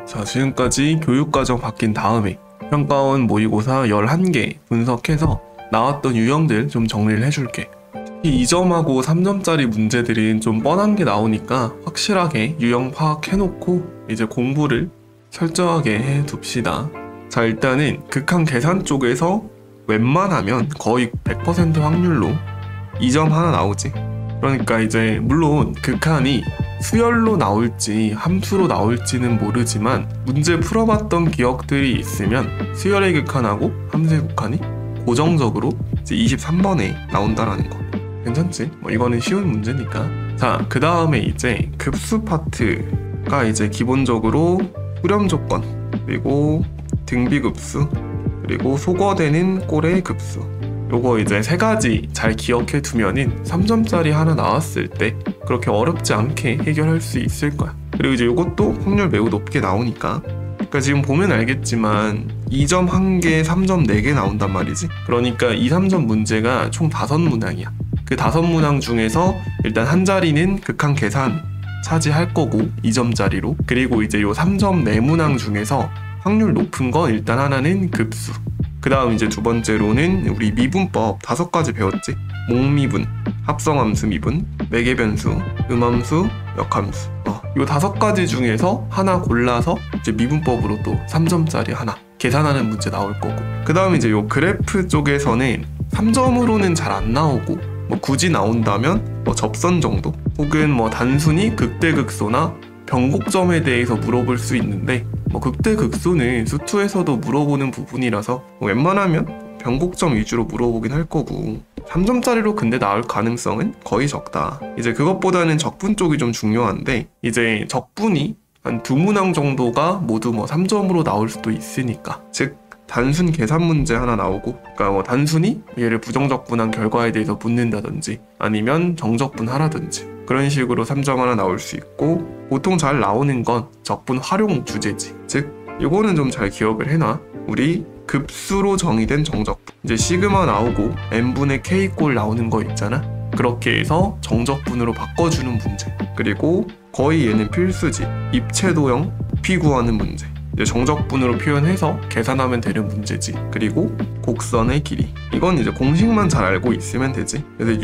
자, 지금까지 교육과정 바뀐 다음에 평가원 모의고사 11개 분석해서 나왔던 유형들 좀 정리를 해줄게. 특히 2점하고 3점짜리 문제들은 좀 뻔한 게 나오니까 확실하게 유형 파악해놓고 이제 공부를 철저하게 해둡시다. 자, 일단은 극한 계산 쪽에서 웬만하면 거의 100% 확률로 2점 하나 나오지. 그러니까 이제 물론 극한이 수열로 나올지 함수로 나올지는 모르지만 문제 풀어봤던 기억들이 있으면 수열의 극한하고 함수의 극한이 고정적으로 이제 23번에 나온다라는 거. 괜찮지? 뭐 이거는 쉬운 문제니까. 자, 그 다음에 이제 급수 파트가 이제 기본적으로 수렴 조건, 그리고 등비급수, 그리고 소거되는 꼴의 급수. 요거 이제 세 가지 잘 기억해 두면은 3점짜리 하나 나왔을 때 그렇게 어렵지 않게 해결할 수 있을 거야. 그리고 이제 요것도 확률 매우 높게 나오니까. 그러니까 지금 보면 알겠지만 2점 1개, 3점 4개 나온단 말이지. 그러니까 2, 3점 문제가 총 5문항이야. 그 5문항 중에서 일단 한 자리는 극한 계산 차지할 거고 2점짜리로. 그리고 이제 요 3점 4문항 중에서 확률 높은 건 일단 하나는 급수. 그 다음 이제 두 번째로는 우리 미분법 5가지 배웠지? 목미분, 합성함수 미분, 매개변수, 음함수, 역함수. 요 5가지 중에서 하나 골라서 이제 미분법으로 또 3점짜리 하나 계산하는 문제 나올 거고. 그 다음 이제 요 그래프 쪽에서는 3점으로는 잘 안 나오고 뭐 굳이 나온다면 뭐 접선 정도 혹은 뭐 단순히 극대극소나 변곡점에 대해서 물어볼 수 있는데 뭐 극대극소는 수투에서도 물어보는 부분이라서 웬만하면 변곡점 위주로 물어보긴 할 거고 3점짜리로 근데 나올 가능성은 거의 적다. 이제 그것보다는 적분 쪽이 좀 중요한데 이제 적분이 한 2문항 정도가 모두 뭐 3점으로 나올 수도 있으니까 즉 단순 계산 문제 하나 나오고 그러니까 뭐 단순히 얘를 부정적분한 결과에 대해서 묻는다든지 아니면 정적분 하라든지 그런 식으로 3점 하나 나올 수 있고 보통 잘 나오는 건 적분 활용 주제지. 즉 요거는 좀 잘 기억을 해놔. 우리 급수로 정의된 정적분 이제 시그마 나오고 n분의 k꼴 나오는 거 있잖아. 그렇게 해서 정적분으로 바꿔주는 문제. 그리고 거의 얘는 필수지. 입체도형 부피 구하는 문제. 이제 정적분으로 표현해서 계산하면 되는 문제지. 그리고 곡선의 길이. 이건 이제 공식만 잘 알고 있으면 되지. 그래서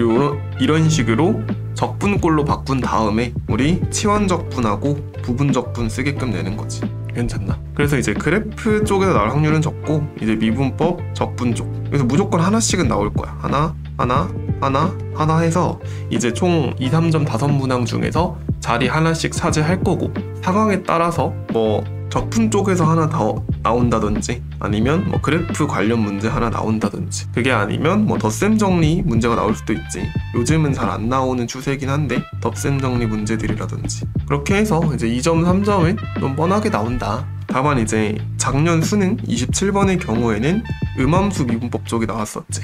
이런 식으로 적분꼴로 바꾼 다음에 우리 치환적분하고 부분적분 쓰게끔 내는 거지. 괜찮나? 그래서 이제 그래프 쪽에서 나올 확률은 적고 이제 미분법 적분 쪽. 그래서 무조건 하나씩은 나올 거야. 하나 해서 이제 총 2, 3점 5문항 중에서 자리 하나씩 차지할 거고 상황에 따라서 뭐 적분 쪽에서 하나 더 나온다든지 아니면 뭐 그래프 관련 문제 하나 나온다든지 그게 아니면 뭐 덧셈 정리 문제가 나올 수도 있지. 요즘은 잘 안 나오는 추세긴 한데 덧셈 정리 문제들이라든지 그렇게 해서 이제 2점, 3점은 좀 뻔하게 나온다. 다만 이제 작년 수능 27번의 경우에는 음함수 미분법 쪽이 나왔었지.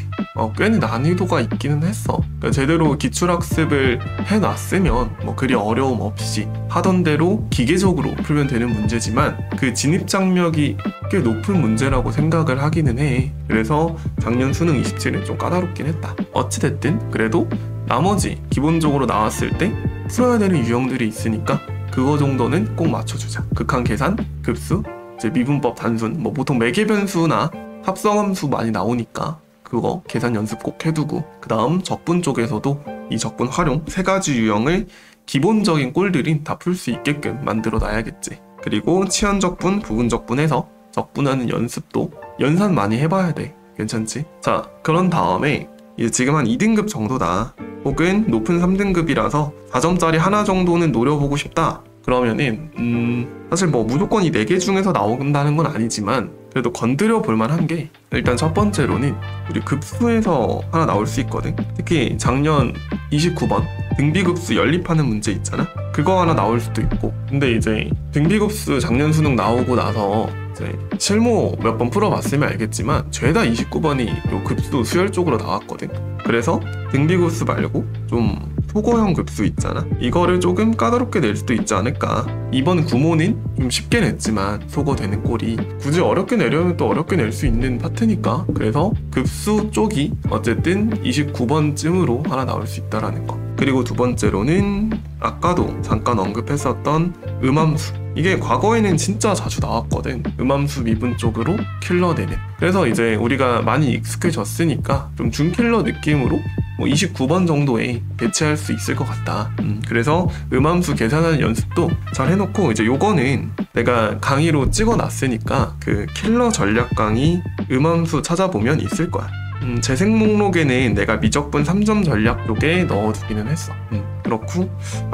꽤 난이도가 있기는 했어. 그러니까 제대로 기출학습을 해놨으면 뭐 그리 어려움 없이 하던 대로 기계적으로 풀면 되는 문제지만 그 진입장벽이 꽤 높은 문제라고 생각을 하기는 해. 그래서 작년 수능 27은 좀 까다롭긴 했다. 어찌됐든 그래도 나머지 기본적으로 나왔을 때 풀어야 되는 유형들이 있으니까 그거 정도는 꼭 맞춰주자. 극한 계산, 급수, 이제 미분법 단순, 뭐 보통 매개변수나 합성함수 많이 나오니까 그거 계산 연습 꼭 해두고 그 다음 적분 쪽에서도 이 적분 활용 3가지 유형을 기본적인 꼴들이 다 풀 수 있게끔 만들어 놔야겠지. 그리고 치환적분, 부분적분해서 적분하는 연습도 연산 많이 해봐야 돼. 괜찮지? 자, 그런 다음에 이제 지금 한 2등급 정도다. 혹은 높은 3등급이라서 4점짜리 하나 정도는 노려보고 싶다. 그러면은 사실 뭐 무조건 이 4개 중에서 나온다는 건 아니지만 그래도 건드려 볼 만한 게 일단 첫 번째로는 우리 급수에서 하나 나올 수 있거든. 특히 작년 29번 등비급수 연립하는 문제 있잖아. 그거 하나 나올 수도 있고 근데 이제 등비급수 작년 수능 나오고 나서 이제 실무 몇 번 풀어봤으면 알겠지만 죄다 29번이 요 급수 수열 쪽으로 나왔거든. 그래서 등비급수 말고 좀 소거형 급수 있잖아. 이거를 조금 까다롭게 낼 수도 있지 않을까. 이번 구모는 좀 쉽게 냈지만 소거되는 꼴이 굳이 어렵게 내려면 또 어렵게 낼 수 있는 파트니까 그래서 급수 쪽이 어쨌든 29번쯤으로 하나 나올 수 있다라는 거. 그리고 두 번째로는 아까도 잠깐 언급했었던 음함수. 이게 과거에는 진짜 자주 나왔거든. 음함수 미분 쪽으로 킬러 내는. 그래서 이제 우리가 많이 익숙해졌으니까 좀 준킬러 느낌으로 29번 정도에 대체할 수 있을 것 같다. 그래서 음함수 계산하는 연습도 잘 해놓고, 이제 요거는 내가 강의로 찍어놨으니까 그 킬러 전략 강의 음함수 찾아보면 있을 거야. 재생 목록에는 내가 미적분 3점 전략 쪽에 넣어두기는 했어. 그렇고,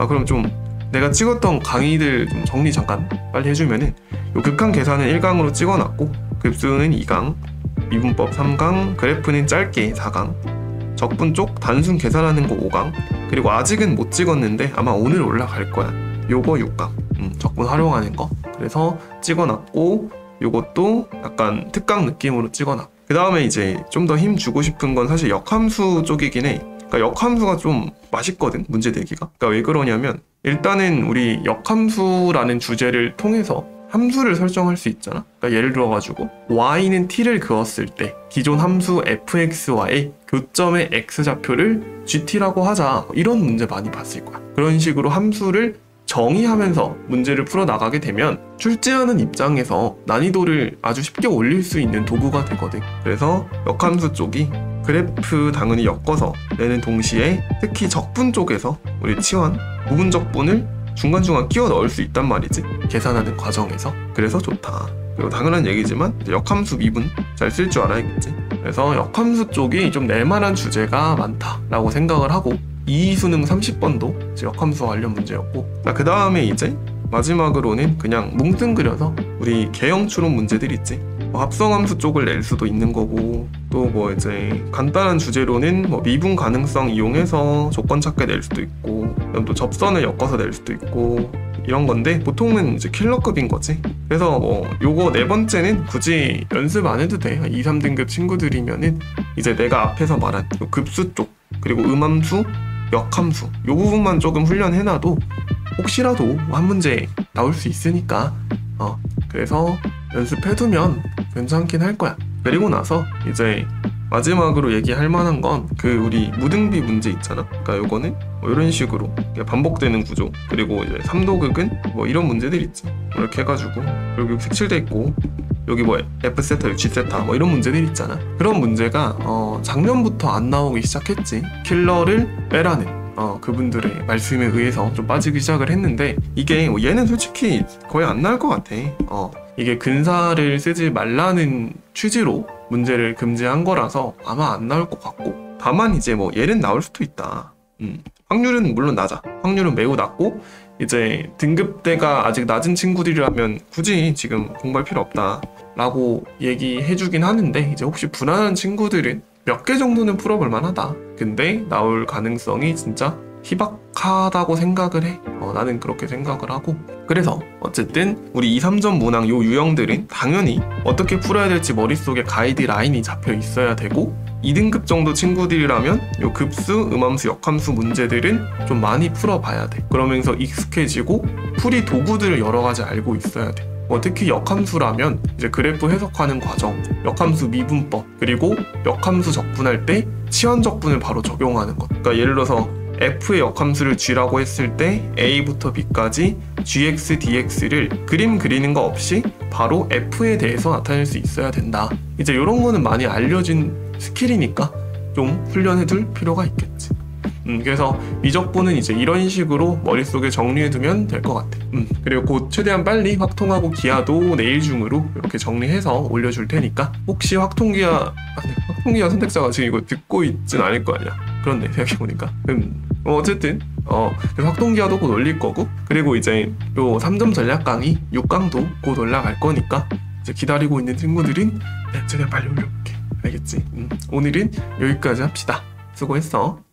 그럼 좀 내가 찍었던 강의들 좀 정리 잠깐 빨리 해주면은, 요 극한 계산은 1강으로 찍어놨고, 급수는 2강, 미분법 3강, 그래프는 짧게 4강, 적분 쪽 단순 계산하는 거 5강, 그리고 아직은 못 찍었는데 아마 오늘 올라갈 거야. 요거 6강, 적분 활용하는 거. 그래서 찍어놨고, 요것도 약간 특강 느낌으로 찍어놨고, 그 다음에 이제 좀 더 힘 주고 싶은 건 사실 역함수 쪽이긴 해. 그러니까 역함수가 좀 맛있거든, 문제 내기가. 그러니까 왜 그러냐면, 일단은 우리 역함수라는 주제를 통해서 함수를 설정할 수 있잖아. 그러니까 예를 들어가지고 y는 t를 그었을 때 기존 함수 fxy의 교점의 x좌표를 gt라고 하자, 이런 문제 많이 봤을 거야. 그런 식으로 함수를 정의하면서 문제를 풀어나가게 되면 출제하는 입장에서 난이도를 아주 쉽게 올릴 수 있는 도구가 되거든. 그래서 역함수 쪽이 그래프 당연히 엮어서 내는 동시에 특히 적분 쪽에서 우리 치환, 부분 적분을 중간중간 끼워 넣을 수 있단 말이지, 계산하는 과정에서. 그래서 좋다. 그리고 당연한 얘기지만 역함수 미분 잘 쓸 줄 알아야겠지. 그래서 역함수 쪽이 좀 낼만한 주제가 많다라고 생각을 하고, 이수능 30번도 역함수 관련 문제였고, 그 다음에 이제 마지막으로는 그냥 뭉뚱그려서 우리 개형 추론 문제들 있지. 합성함수 쪽을 낼 수도 있는 거고, 또 이제 간단한 주제로는 미분 가능성 이용해서 조건 찾게 낼 수도 있고, 또 접선을 엮어서 낼 수도 있고, 이런 건데 보통은 이제 킬러급인 거지. 그래서 요거 네 번째는 굳이 연습 안 해도 돼. 2, 3등급 친구들이면은 이제 내가 앞에서 말한 급수 쪽, 그리고 음함수, 역함수 요 부분만 조금 훈련해놔도 혹시라도 한 문제 나올 수 있으니까 그래서 연습해두면 괜찮긴 할 거야. 그리고 나서 이제 마지막으로 얘기할 만한 건 그 우리 무등비 문제 있잖아. 그러니까 요거는 이런 식으로 반복되는 구조, 그리고 이제 3도극은 이런 문제들 있지. 이렇게 해가지고 여기 색칠돼 있고, 여기 F세타, G세타 이런 문제들 있잖아. 그런 문제가 작년부터 안 나오기 시작했지. 킬러를 빼라는 그분들의 말씀에 의해서 좀 빠지기 시작을 했는데, 이게 얘는 솔직히 거의 안 나올 것 같아. 이게 근사를 쓰지 말라는 취지로 문제를 금지한 거라서 아마 안 나올 것 같고, 다만 이제 얘는 나올 수도 있다. 확률은 물론 낮아. 확률은 매우 낮고, 이제 등급대가 아직 낮은 친구들이라면 굳이 지금 공부할 필요 없다 라고 얘기해주긴 하는데, 이제 혹시 불안한 친구들은 몇 개 정도는 풀어볼 만하다. 근데 나올 가능성이 진짜 희박하다고 생각을 해. 나는 그렇게 생각을 하고. 그래서 어쨌든 우리 2, 3점 문항 요 유형들은 당연히 어떻게 풀어야 될지 머릿속에 가이드라인이 잡혀 있어야 되고, 2등급 정도 친구들이라면 요 급수, 음함수, 역함수 문제들은 좀 많이 풀어봐야 돼. 그러면서 익숙해지고 풀이 도구들을 여러 가지 알고 있어야 돼. 특히 역함수라면 이제 그래프 해석하는 과정, 역함수 미분법, 그리고 역함수 적분할 때 치환 적분을 바로 적용하는 것. 그러니까 예를 들어서 f의 역함수를 g라고 했을 때 a부터 b까지 gx, dx를 그림 그리는 거 없이 바로 f에 대해서 나타낼 수 있어야 된다. 이제 이런 거는 많이 알려진 스킬이니까 좀 훈련해둘 필요가 있겠지. 그래서 미적분은 이제 이런 식으로 머릿속에 정리해두면 될 것 같아. 그리고 곧 최대한 빨리 확통하고 기하도 내일 중으로 이렇게 정리해서 올려줄 테니까, 혹시 확통기하 선택자가 지금 이거 듣고 있진 않을 거 아니야. 그런데 생각해보니까 어쨌든 그래서 확통기하도 곧 올릴 거고, 그리고 이제 요 3점 전략 강의 6강도 곧 올라갈 거니까 이제 기다리고 있는 친구들은 최대한 빨리 올려볼게. 알겠지? 오늘은 여기까지 합시다. 수고했어.